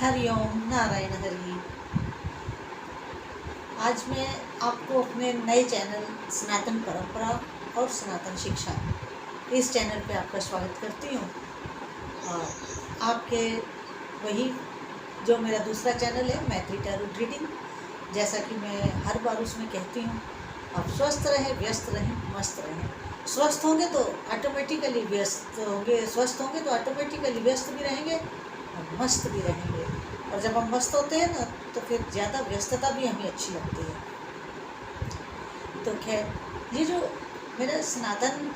हरिओम नारायण हरि। आज मैं आपको अपने नए चैनल सनातन परंपरा और सनातन शिक्षा इस चैनल पे आपका स्वागत करती हूँ। और आपके वही जो मेरा दूसरा चैनल है मैत्री टैरो रीडिंग, जैसा कि मैं हर बार उसमें कहती हूँ, आप स्वस्थ रहें, व्यस्त रहें, मस्त रहें। स्वस्थ होंगे तो ऑटोमेटिकली व्यस्त होंगे, स्वस्थ होंगे तो ऑटोमेटिकली व्यस्त भी रहेंगे और मस्त भी रहेंगे। और जब हम मस्त होते हैं ना तो फिर ज़्यादा व्यस्तता भी हमें अच्छी लगती है। तो खैर, ये जो मेरा सनातन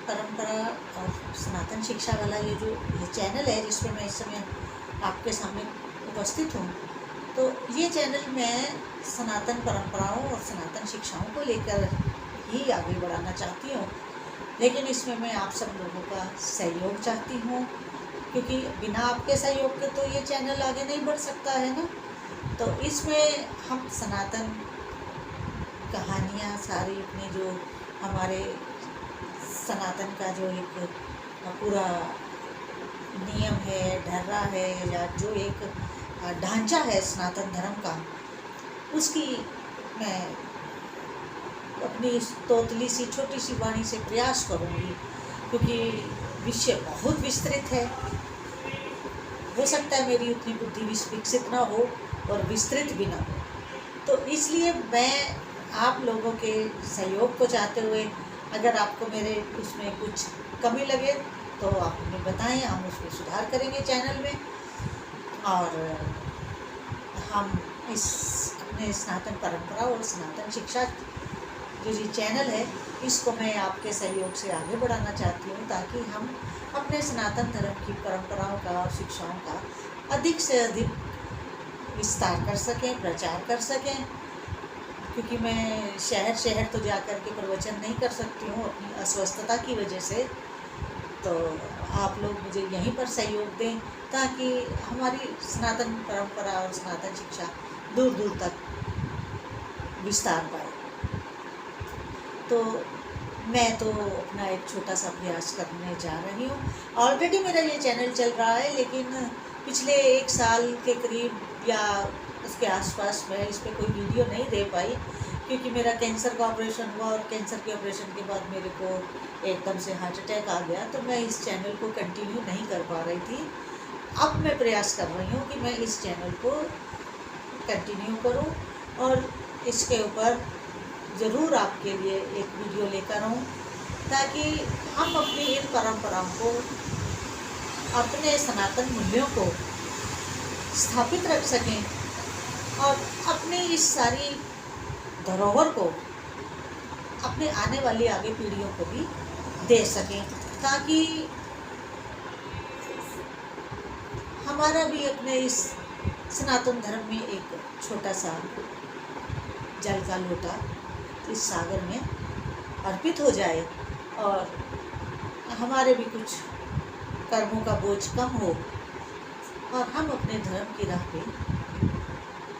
परंपरा और सनातन शिक्षा वाला ये चैनल है जिसमें मैं इस समय आपके सामने उपस्थित हूँ, तो ये चैनल मैं सनातन परंपराओं और सनातन शिक्षाओं को लेकर ही आगे बढ़ाना चाहती हूँ। लेकिन इसमें मैं आप सब लोगों का सहयोग चाहती हूँ, क्योंकि बिना आपके सहयोग के तो ये चैनल आगे नहीं बढ़ सकता है ना। तो इसमें हम सनातन कहानियाँ सारी अपने जो हमारे सनातन का जो एक पूरा नियम है, ढर्रा है, या जो एक ढांचा है सनातन धर्म का, उसकी मैं अपनी इस तोतली सी छोटी सी वाणी से प्रयास करूँगी, क्योंकि विषय बहुत विस्तृत है। हो सकता है मेरी उतनी बुद्धि विकसित ना हो और विस्तृत भी ना हो, तो इसलिए मैं आप लोगों के सहयोग को चाहते हुए, अगर आपको मेरे उसमें कुछ कमी लगे तो आप हमें बताएं, हम उसमें सुधार करेंगे चैनल में। और हम इस अपने सनातन परंपरा और सनातन शिक्षा जो ये चैनल है, इसको मैं आपके सहयोग से आगे बढ़ाना चाहती हूँ, ताकि हम अपने सनातन धर्म की परंपराओं का और शिक्षाओं का अधिक से अधिक विस्तार कर सकें, प्रचार कर सकें। क्योंकि मैं शहर शहर तो जा कर के प्रवचन नहीं कर सकती हूँ अपनी अस्वस्थता की वजह से, तो आप लोग मुझे यहीं पर सहयोग दें, ताकि हमारी सनातन परंपरा और सनातन शिक्षा दूर दूर तक विस्तार पाए। तो मैं तो अपना एक छोटा सा प्रयास करने जा रही हूँ। ऑलरेडी मेरा ये चैनल चल रहा है, लेकिन पिछले 1 साल के करीब या उसके आसपास मैं इस पर कोई वीडियो नहीं दे पाई, क्योंकि मेरा कैंसर का ऑपरेशन हुआ और कैंसर के ऑपरेशन के बाद मेरे को एकदम से हार्ट अटैक आ गया, तो मैं इस चैनल को कंटिन्यू नहीं कर पा रही थी। अब मैं प्रयास कर रही हूँ कि मैं इस चैनल को कंटिन्यू करूँ और इसके ऊपर ज़रूर आपके लिए एक वीडियो लेकर आऊँ, ताकि हम अपनी इन परंपराओं को, अपने सनातन मूल्यों को स्थापित रख सकें और अपनी इस सारी धरोहर को अपने आने वाली आगे पीढ़ियों को भी दे सकें, ताकि हमारा भी अपने इस सनातन धर्म में एक छोटा सा जल का लोटा इस सागर में अर्पित हो जाए और हमारे भी कुछ कर्मों का बोझ कम हो और हम अपने धर्म की राह पे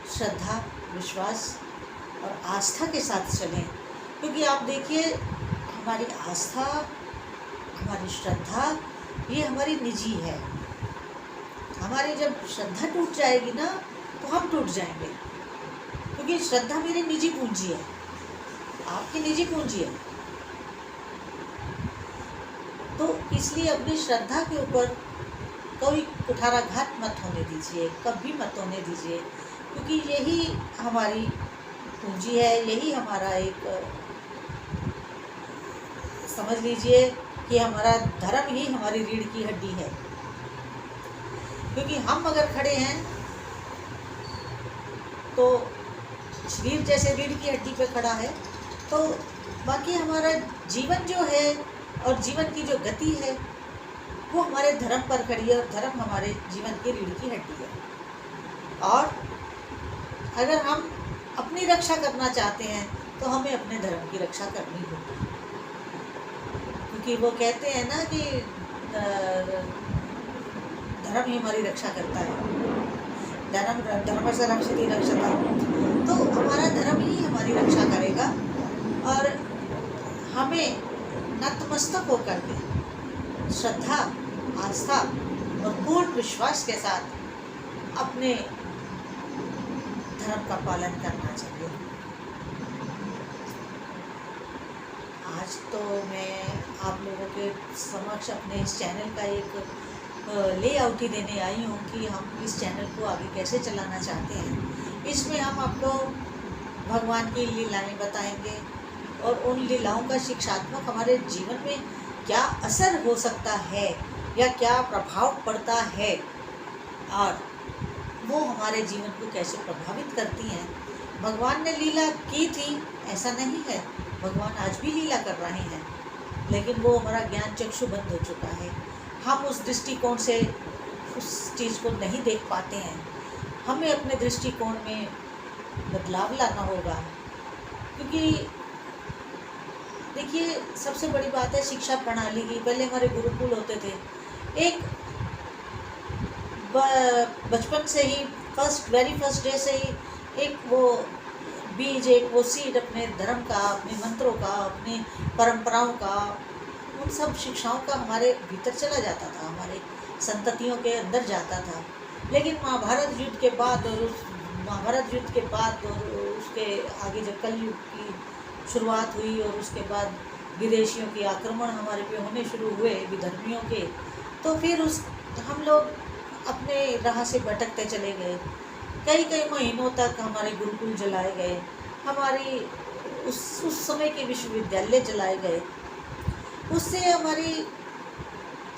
श्रद्धा, विश्वास और आस्था के साथ चलें। क्योंकि आप देखिए, हमारी आस्था, हमारी श्रद्धा, ये हमारी निजी है। हमारी जब श्रद्धा टूट जाएगी ना तो हम टूट जाएंगे, क्योंकि श्रद्धा मेरी निजी पूंजी है, आपकी निजी पूंजी है। तो इसलिए अपनी श्रद्धा के ऊपर कोई कुठाराघात मत होने दीजिए, कभी मत होने दीजिए, क्योंकि यही हमारी पूंजी है, यही हमारा एक, समझ लीजिए कि हमारा धर्म ही हमारी रीढ़ की हड्डी है। क्योंकि हम अगर खड़े हैं तो शरीर जैसे रीढ़ की हड्डी पे खड़ा है, तो बाकी हमारा जीवन जो है और जीवन की जो गति है वो हमारे धर्म पर खड़ी है, और धर्म हमारे जीवन की रीढ़ की हड्डी है। और अगर हम अपनी रक्षा करना चाहते हैं तो हमें अपने धर्म की रक्षा करनी होगी, क्योंकि वो कहते हैं ना कि धर्म ही हमारी रक्षा करता है, धर्म से रक्षति रक्षता। तो हमारा धर्म ही हमारी रक्षा करेगा, और हमें नतमस्तक होकर के श्रद्धा, आस्था और पूर्ण विश्वास के साथ अपने धर्म का पालन करना चाहिए। आज तो मैं आप लोगों के समक्ष अपने इस चैनल का एक लेआउट ही देने आई हूँ कि हम इस चैनल को आगे कैसे चलाना चाहते हैं। इसमें हम आपको भगवान की लीलाएं बताएंगे और उन लीलाओं का शिक्षात्मक हमारे जीवन में क्या असर हो सकता है या क्या प्रभाव पड़ता है और वो हमारे जीवन को कैसे प्रभावित करती हैं। भगवान ने लीला की थी ऐसा नहीं है, भगवान आज भी लीला कर रहे हैं, लेकिन वो हमारा ज्ञान चक्षु बंद हो चुका है। हम उस दृष्टिकोण से उस चीज़ को नहीं देख पाते हैं। हमें अपने दृष्टिकोण में बदलाव लाना होगा, क्योंकि देखिए सबसे बड़ी बात है शिक्षा प्रणाली की। पहले हमारे गुरुकुल होते थे, एक बचपन से ही वेरी फर्स्ट डे से ही एक वो बीज, एक वो सीड अपने धर्म का, अपने मंत्रों का, अपनी परंपराओं का, उन सब शिक्षाओं का हमारे भीतर चला जाता था, हमारे संततियों के अंदर जाता था। लेकिन महाभारत युद्ध के बाद और उस महाभारत युद्ध के बाद और उसके आगे जब कलयुग की शुरुआत हुई और उसके बाद विदेशियों के आक्रमण हमारे पे होने शुरू हुए, विधर्मियों के, तो फिर हम लोग अपने राह से भटकते चले गए। कई महीनों तक हमारे गुरुकुल जलाए गए, हमारी उस समय के विश्वविद्यालय जलाए गए। उससे हमारी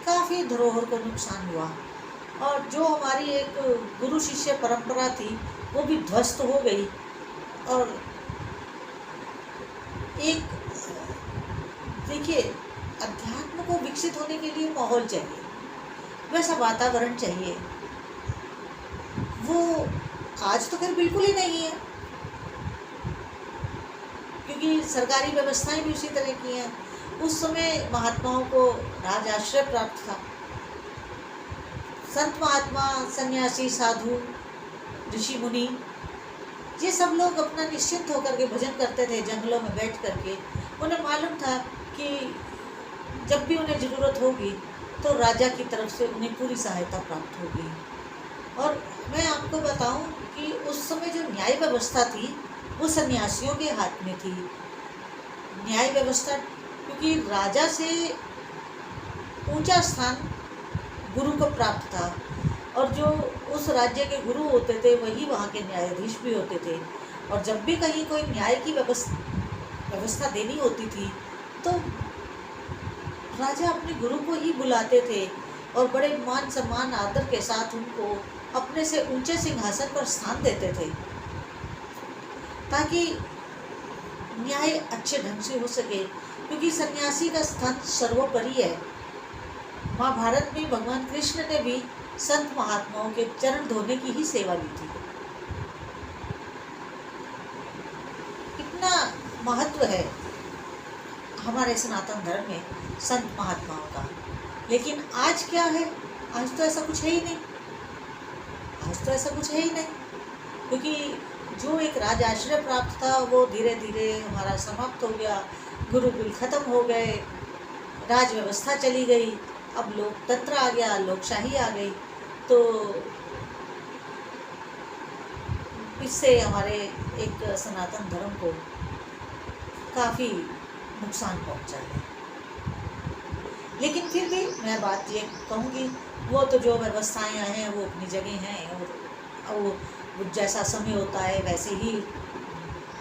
काफ़ी धरोहर को नुकसान हुआ और जो हमारी एक गुरु शिष्य परंपरा थी वो भी ध्वस्त हो गई। और एक देखिए, अध्यात्म को विकसित होने के लिए माहौल चाहिए, वैसा वातावरण चाहिए। वो आज तो खैर बिल्कुल ही नहीं है, क्योंकि सरकारी व्यवस्थाएं भी उसी तरह की हैं। उस समय महात्माओं को राज आश्रय प्राप्त था। संत महात्मा, सन्यासी, साधु, ऋषि मुनि, ये सब लोग अपना निश्चिंत होकर के भजन करते थे जंगलों में बैठ करके। उन्हें मालूम था कि जब भी उन्हें ज़रूरत होगी तो राजा की तरफ से उन्हें पूरी सहायता प्राप्त होगी। और मैं आपको बताऊं कि उस समय जो न्याय व्यवस्था थी वो सन्यासियों के हाथ में थी। न्याय व्यवस्था, क्योंकि राजा से ऊंचा स्थान गुरु को प्राप्त था और जो उस राज्य के गुरु होते थे वही वहाँ के न्यायाधीश भी होते थे। और जब भी कहीं कोई न्याय की व्यवस्था देनी होती थी तो राजा अपने गुरु को ही बुलाते थे और बड़े मान सम्मान आदर के साथ उनको अपने से ऊंचे सिंहासन पर स्थान देते थे, ताकि न्याय अच्छे ढंग से हो सके। क्योंकि सन्यासी का स्थान सर्वोपरि है। महाभारत में भगवान कृष्ण ने भी संत महात्माओं के चरण धोने की ही सेवा ली थी। कितना महत्व है हमारे सनातन धर्म में संत महात्माओं का। लेकिन आज क्या है? आज तो ऐसा कुछ है ही नहीं। क्योंकि जो एक राज आश्रय प्राप्त था वो धीरे धीरे हमारा समाप्त हो गया। गुरुकुल खत्म हो गए, राज व्यवस्था चली गई, अब लोकतंत्र आ गया, लोकशाही आ गई। तो इससे हमारे एक सनातन धर्म को काफ़ी नुकसान पहुंचा है। लेकिन फिर भी मैं बात ये कहूँगी, वो तो जो व्यवस्थाएं हैं वो अपनी जगह हैं और वो जैसा समय होता है वैसे ही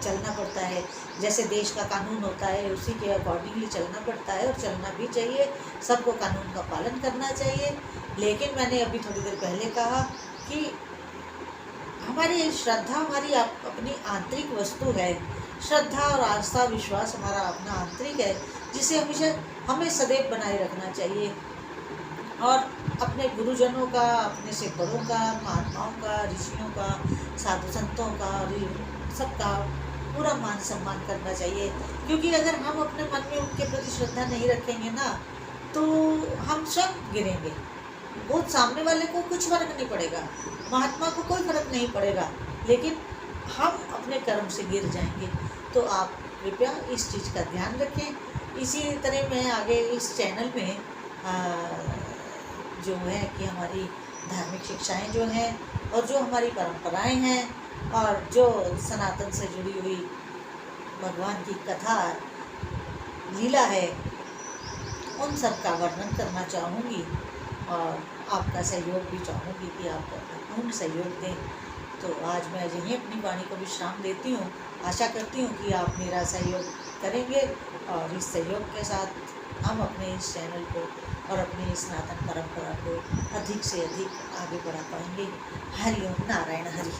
चलना पड़ता है। जैसे देश का कानून होता है उसी के अकॉर्डिंगली चलना पड़ता है और चलना भी चाहिए। सबको कानून का पालन करना चाहिए। लेकिन मैंने अभी थोड़ी देर पहले कहा कि हमारी श्रद्धा हमारी अपनी आंतरिक वस्तु है। श्रद्धा और आस्था विश्वास हमारा अपना आंतरिक है, जिसे हमेशा हमें सदैव बनाए रखना चाहिए। और अपने गुरुजनों का, अपने से बड़ों का, महात्माओं का, ऋषियों का, साधु संतों का, सबका पूरा मान सम्मान करना चाहिए। क्योंकि अगर हम अपने मन में उनके प्रति श्रद्धा नहीं रखेंगे ना तो हम स्वयं गिरेंगे। वो सामने वाले को कुछ फर्क नहीं पड़ेगा, महात्मा को कोई फर्क नहीं पड़ेगा, लेकिन हम अपने कर्म से गिर जाएंगे। तो आप कृपया इस चीज़ का ध्यान रखें। इसी तरह मैं आगे इस चैनल में जो है कि हमारी धार्मिक शिक्षाएं जो हैं और जो हमारी परंपराएं हैं और जो सनातन से जुड़ी हुई भगवान की कथा लीला है, उन सब का वर्णन करना चाहूँगी और आपका सहयोग भी चाहूँगी कि आप पूर्ण सहयोग दें। तो आज मैं यहीं अपनी वाणी को विश्राम देती हूँ। आशा करती हूँ कि आप मेरा सहयोग करेंगे और इस सहयोग के साथ हम अपने इस चैनल को और अपनी इस सनातन परंपरा को अधिक से अधिक आगे बढ़ा पाएंगे। हरि ओम, नारायण हरि।